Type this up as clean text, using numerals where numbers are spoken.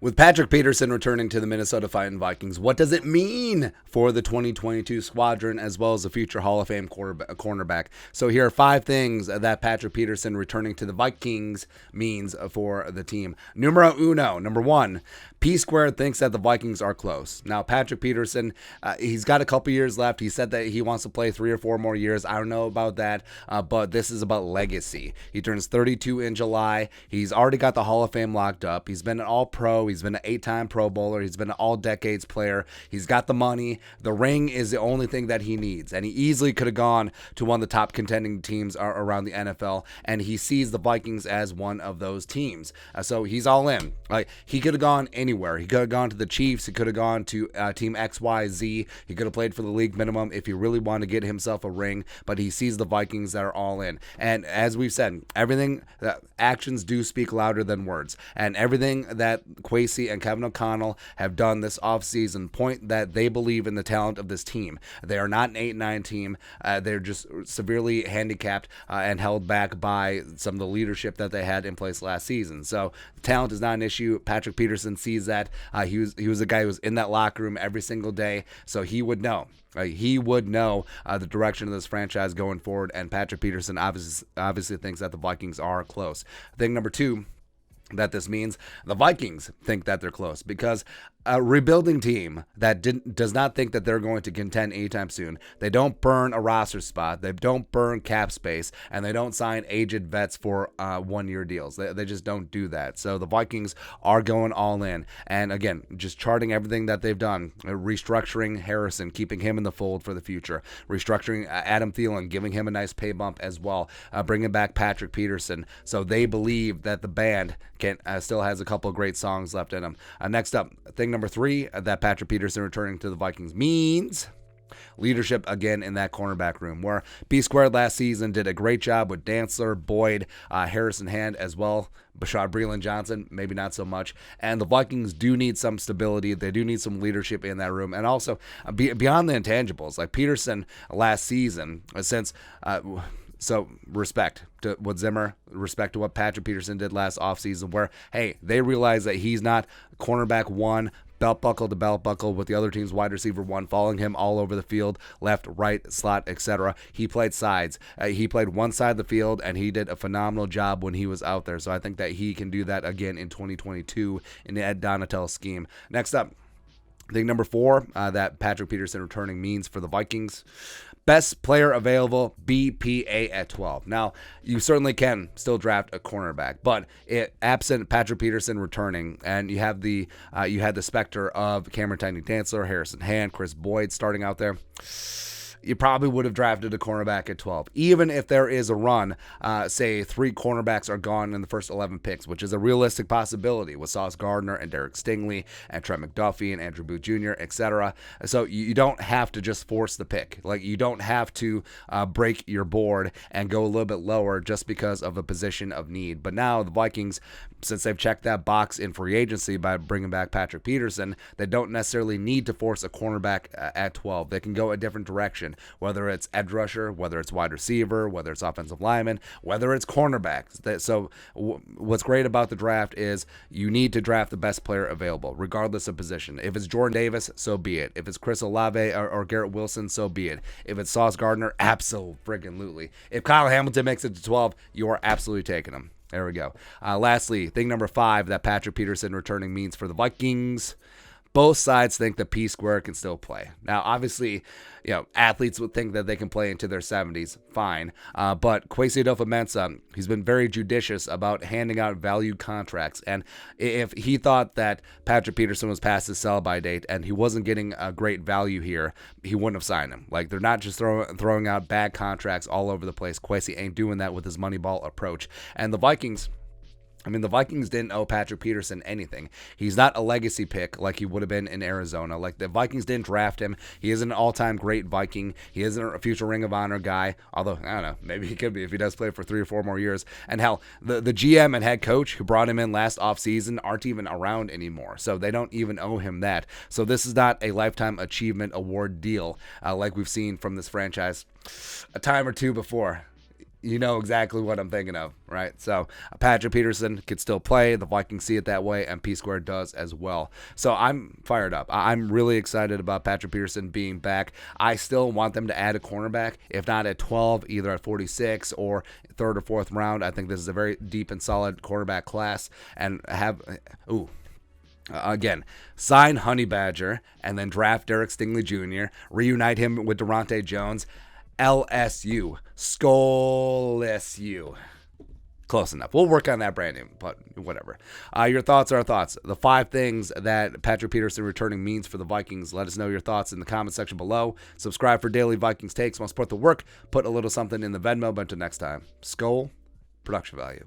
With Patrick Peterson returning to the Minnesota Vikings, what does it mean for the 2022 squadron as well as the future Hall of Fame cornerback? So here are 5 things that Patrick Peterson returning to the Vikings means for the team. Numero uno, number 1, P-Squared thinks that the Vikings are close. Now, Patrick Peterson, he's got a couple years left. He said that he wants to play 3 or 4 more years. I don't know about that, but this is about legacy. He turns 32 in July. He's already got the Hall of Fame locked up. He's been an All-Pro. He's been an 8-time Pro Bowler. He's been an All-Decades player. He's got the money. The ring is the only thing that he needs, and he easily could have gone to one of the top contending teams around the NFL, and he sees the Vikings as one of those teams. So he's all in. He could have gone anywhere. He could have gone to the Chiefs. He could have gone to Team XYZ. He could have played for the league minimum if he really wanted to get himself a ring, but he sees the Vikings that are all in. And as we've said, actions do speak louder than words, and everything that Kwesi and Kevin O'Connell have done this offseason point that they believe in the talent of this team. They are not an 8-9 team. They're just severely handicapped and held back by some of the leadership that they had in place last season. So talent is not an issue. Patrick Peterson sees that. He was a guy who was in that locker room every single day, so he would know. He would know the direction of this franchise going forward, and Patrick Peterson obviously thinks that the Vikings are close. Thing number 2 that this means, the Vikings think that they're close, because a rebuilding team that does not think that they're going to contend anytime soon, they don't burn a roster spot, they don't burn cap space, and they don't sign aged vets for 1-year deals. They just don't do that. So the Vikings are going all in, and again, just charting everything that they've done, restructuring Harrison, keeping him in the fold for the future, restructuring Adam Thielen, giving him a nice pay bump as well, bringing back Patrick Peterson. So they believe that the band still has a couple of great songs left in them. Next up, thing number 3 that Patrick Peterson returning to the Vikings means leadership again in that cornerback room, where P-Squared last season did a great job with Dantzler, Boyd, Harrison Hand as well. Bashad Breeland Johnson, maybe not so much. And the Vikings do need some stability. They do need some leadership in that room. And also, beyond the intangibles, like Peterson last season, so respect to what Zimmer, respect to what Patrick Peterson did last offseason, where, hey, they realize that he's not cornerback 1, belt buckle to belt buckle with the other team's wide receiver 1, following him all over the field, left, right, slot, etc. He played sides. He played one side of the field, and he did a phenomenal job when he was out there. So I think that he can do that again in 2022 in the Ed Donatel scheme. Next up, thing number 4 that Patrick Peterson returning means for the Vikings, best player available, BPA at 12. Now, you certainly can still draft a cornerback, but absent Patrick Peterson returning, and you had the specter of Cameron Dantzler, Harrison Hand, Chris Boyd starting out there, you probably would have drafted a cornerback at 12. Even if there is a run, say 3 cornerbacks are gone in the first 11 picks, which is a realistic possibility with Sauce Gardner and Derek Stingley and Trent McDuffie and Andrew Booth Jr., etc. So you don't have to just force the pick. Like, you don't have to break your board and go a little bit lower just because of a position of need. But now the Vikings, since they've checked that box in free agency by bringing back Patrick Peterson, they don't necessarily need to force a cornerback at 12. They can go a different direction, whether it's edge rusher, whether it's wide receiver, whether it's offensive lineman, whether it's cornerbacks. So what's great about the draft is you need to draft the best player available, regardless of position. If it's Jordan Davis, so be it. If it's Chris Olave or Garrett Wilson, so be it. If it's Sauce Gardner, absolutely. If Kyle Hamilton makes it to 12, you are absolutely taking him. There we go. Lastly, thing number 5 that Patrick Peterson returning means for the Vikings, both sides think that P-Square can still play. Now, obviously, athletes would think that they can play into their 70s, fine. But Kwesi Adofo-Mensah, he's been very judicious about handing out valued contracts. And if he thought that Patrick Peterson was past his sell-by date and he wasn't getting a great value here, he wouldn't have signed him. Like, they're not just throwing out bad contracts all over the place. Kwesi ain't doing that with his Moneyball approach. And the Vikings didn't owe Patrick Peterson anything. He's not a legacy pick like he would have been in Arizona. Like, the Vikings didn't draft him. He isn't an all-time great Viking. He isn't a future Ring of Honor guy, although, I don't know, maybe he could be if he does play for 3 or 4 more years. And hell, the GM and head coach who brought him in last offseason aren't even around anymore, so they don't even owe him that. So this is not a Lifetime Achievement Award deal like we've seen from this franchise a time or two before. You know exactly what I'm thinking of, right? So Patrick Peterson could still play. The Vikings see it that way, and P Square does as well. So I'm fired up. I'm really excited about Patrick Peterson being back. I still want them to add a cornerback, if not at 12, either at 46 or third or fourth round. I think this is a very deep and solid cornerback class, and again, sign Honey Badger and then draft Derek Stingley Jr., reunite him with Durante Jones. LSU. Skull-SU. Close enough. We'll work on that branding, but whatever. Your thoughts are our thoughts. The 5 things that Patrick Peterson returning means for the Vikings. Let us know your thoughts in the comment section below. Subscribe for daily Vikings takes. Want to support the work? Put a little something in the Venmo. But until next time, Skull, production value.